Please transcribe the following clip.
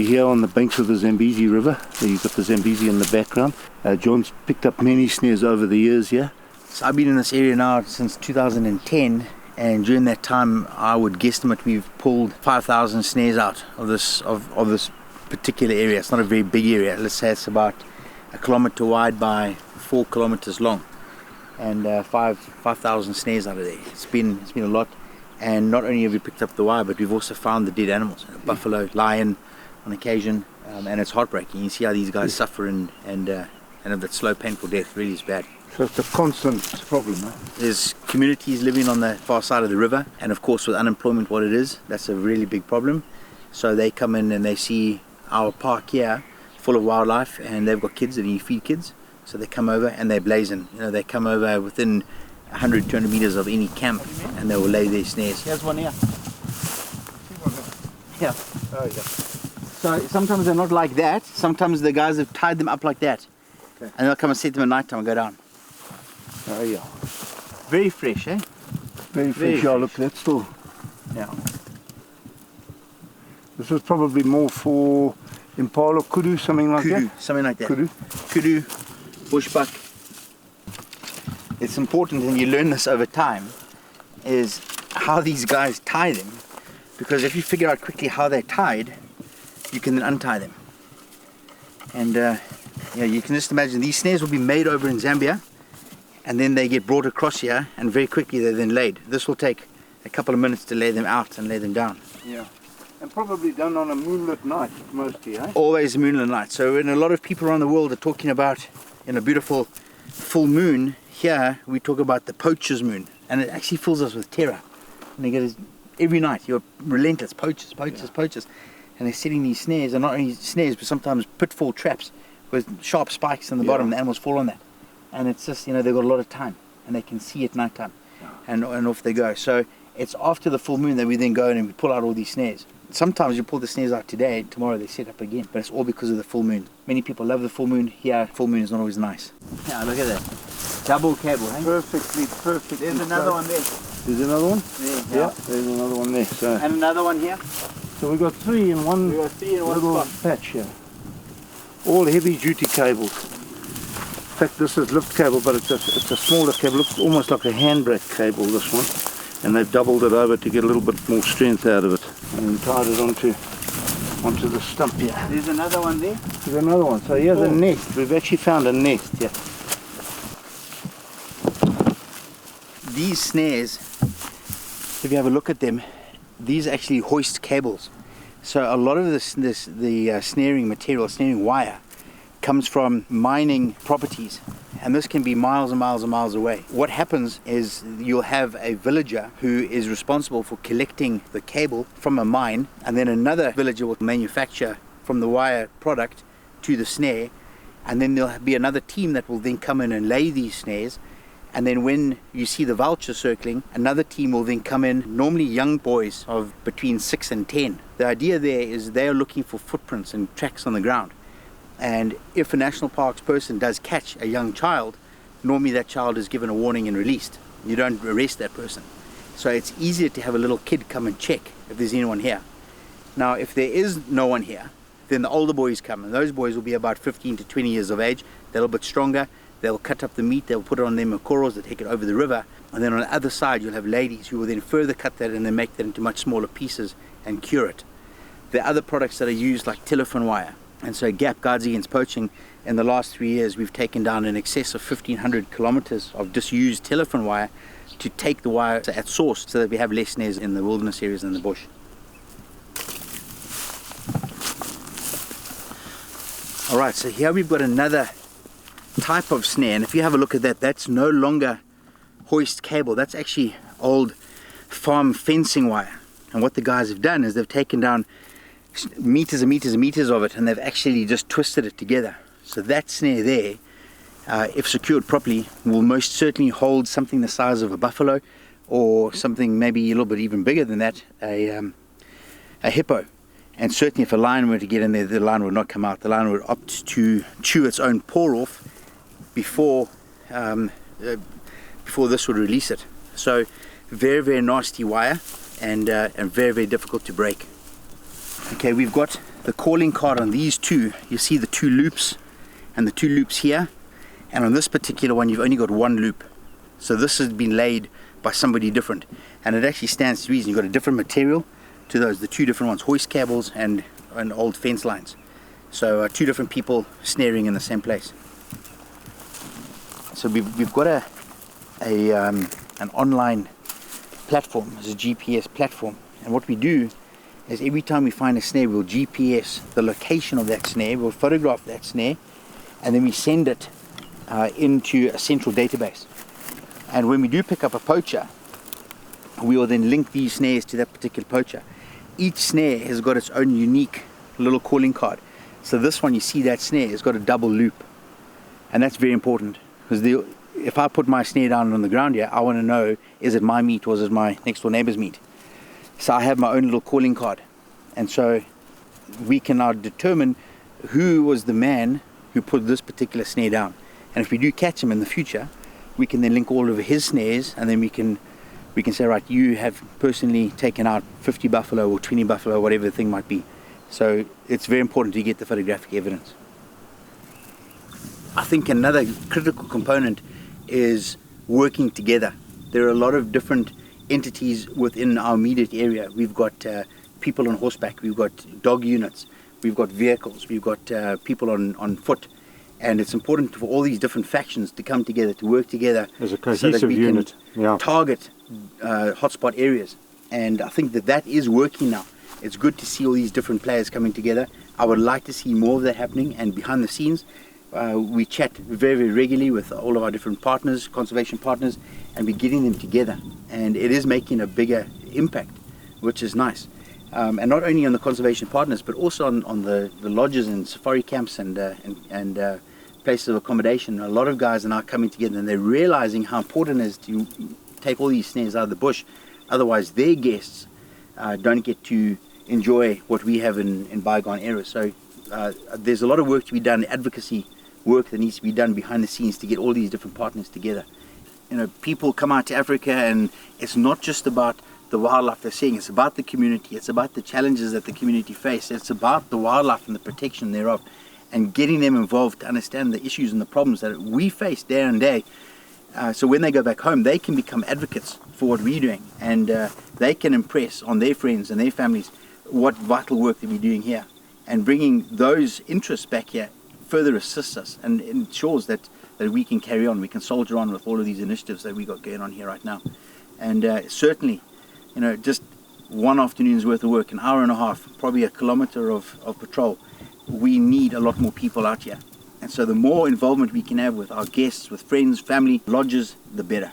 We're here on the banks of the Zambezi River. You've got the Zambezi in the background. John's picked up many snares over the years here. So I've been in this area now since 2010, and during that time I would guesstimate we've pulled 5,000 snares out of this particular area. It's not a very big area. Let's say it's about 1 kilometer wide by 4 kilometers long, and 5,000 snares out of there. It's been a lot. And not only have we picked up the wire, but we've also found the dead animals, buffalo, lion on occasion, and it's heartbreaking. You see how these guys suffer and have that slow, painful death. Really is bad. So it's a constant problem, huh? There's communities living on the far side of the river, and of course with unemployment what it is, that's a really big problem. So they come in and they see our park here full of wildlife, and they've got kids, and you feed kids, so they come over and they blazon. They come over within 100, 200 meters of any camp, and they will lay their snares. Here's one here. Yeah. Oh, yeah. So sometimes they're not like that. Sometimes the guys have tied them up like that. Okay. And they'll come and set them at night time and go down. Oh, yeah. Very fresh, eh? Very fresh. Yeah, look, that's still... Yeah. This was probably more for impala, kudu, something like that? Kudu, something like that. Kudu, bushbuck. It's important, and you learn this over time, is how these guys tie them, because if you figure out quickly how they're tied, you can then untie them. And yeah, you can just imagine these snares will be made over in Zambia, and then they get brought across here, and very quickly they're then laid. This will take a couple of minutes to lay them out and lay them down. Yeah, and probably done on a moonlit night mostly, eh? Always moonlit night. So when a lot of people around the world are talking about in a beautiful full moon, here we talk about the poacher's moon, and it actually fills us with terror. And they get every night, you're relentless, poachers, and they're setting these snares, and not only snares, but sometimes pitfall traps with sharp spikes in the bottom. The animals fall on that, and it's just, they've got a lot of time, and they can see at night time, and off they go. So it's after the full moon that we then go in and we pull out all these snares. Sometimes you pull the snares out today, tomorrow they set up again, but it's all because of the full moon. Many people love the full moon. Here, full moon is not always nice. Yeah, look at that. Double cable, hey? Perfectly. There's another one there. There's another one? Yeah. There's another one there. So. And another one here. So we've got three in one little spot. patch here. All heavy duty cables. In fact, this is lift cable, but it's a smaller cable. Looks almost like a handbrake cable, this one. And they've doubled it over to get a little bit more strength out of it. And tied it onto the stump here. There's another one there. There's another one. So here's a nest. We've actually found a nest here. These snares, if you have a look at them, these are actually hoist cables. So a lot of the snaring material, snaring wire, comes from mining properties, and this can be miles and miles and miles away. What happens is you'll have a villager who is responsible for collecting the cable from a mine, and then another villager will manufacture from the wire product to the snare, and then there'll be another team that will then come in and lay these snares. And then when you see the vulture circling, another team will then come in, normally young boys of between 6 and 10. The idea there is they're looking for footprints and tracks on the ground. And if a national parks person does catch a young child, normally that child is given a warning and released. You don't arrest that person. So it's easier to have a little kid come and check if there's anyone here. Now, if there is no one here, then the older boys come, and those boys will be about 15 to 20 years of age. They're a little bit stronger. They'll cut up the meat, they'll put it on their makoros, they'll take it over the river, and then on the other side you'll have ladies who will then further cut that and then make that into much smaller pieces and cure it. There are other products that are used like telephone wire, and so Guides Against Poaching, in the last 3 years we've taken down in excess of 1,500 kilometers of disused telephone wire to take the wire at source so that we have less snares in the wilderness areas and the bush. Alright, so here we've got another type of snare, and if you have a look at that, that's no longer hoist cable, that's actually old farm fencing wire. And what the guys have done is they've taken down meters and meters and meters of it, and they've actually just twisted it together. So that snare there, if secured properly, will most certainly hold something the size of a buffalo, or something maybe a little bit even bigger than that, a hippo. And certainly if a lion were to get in there, the lion would not come out. The lion would opt to chew its own paw off before this would release it. So very, very nasty wire, and very, very difficult to break. Okay, we've got the calling card on these two, you see the two loops and the two loops here, and on this particular one you've only got one loop. So this has been laid by somebody different, and it actually stands to reason. You've got a different material to those, the two different ones, hoist cables and old fence lines. So two different people snaring in the same place. So we've got an online platform, it's a GPS platform, and what we do is every time we find a snare, we'll GPS the location of that snare, we'll photograph that snare, and then we send it into a central database. And when we do pick up a poacher, we will then link these snares to that particular poacher. Each snare has got its own unique little calling card. So this one, you see that snare has got a double loop, and that's very important, because if I put my snare down on the ground here, I want to know, is it my meat or is it my next door neighbor's meat? So I have my own little calling card, and so we can now determine who was the man who put this particular snare down. And if we do catch him in the future, we can then link all of his snares, and then we can say, right, you have personally taken out 50 buffalo or 20 buffalo, whatever the thing might be. So it's very important to get the photographic evidence. I think another critical component is working together. There are a lot of different entities within our immediate area. We've got people on horseback, we've got dog units, we've got vehicles, we've got people on foot, and it's important for all these different factions to come together, to work together as a cohesive so that we unit. can target hotspot areas. And I think that is working now. It's good to see all these different players coming together. I would like to see more of that happening, and behind the scenes we chat very, very regularly with all of our different partners, conservation partners, and we're getting them together, and it is making a bigger impact, which is nice. And not only on the conservation partners, but also on the lodges and safari camps and places of accommodation. A lot of guys are now coming together, and they're realizing how important it is to take all these snares out of the bush. Otherwise their guests don't get to enjoy what we have in bygone eras. So there's a lot of work to be done, advocacy work that needs to be done behind the scenes to get all these different partners together. You know, people come out to Africa, and it's not just about the wildlife they're seeing, it's about the community, it's about the challenges that the community face, it's about the wildlife and the protection thereof, and getting them involved to understand the issues and the problems that we face day and day. So when they go back home, they can become advocates for what we're doing, and they can impress on their friends and their families what vital work that we're doing here. And bringing those interests back here further assists us and ensures that we can carry on, we can soldier on with all of these initiatives that we got going on here right now. And certainly, you know, just one afternoon's worth of work, an hour and a half, probably a kilometer of patrol, we need a lot more people out here. And so the more involvement we can have with our guests, with friends, family, lodges, the better.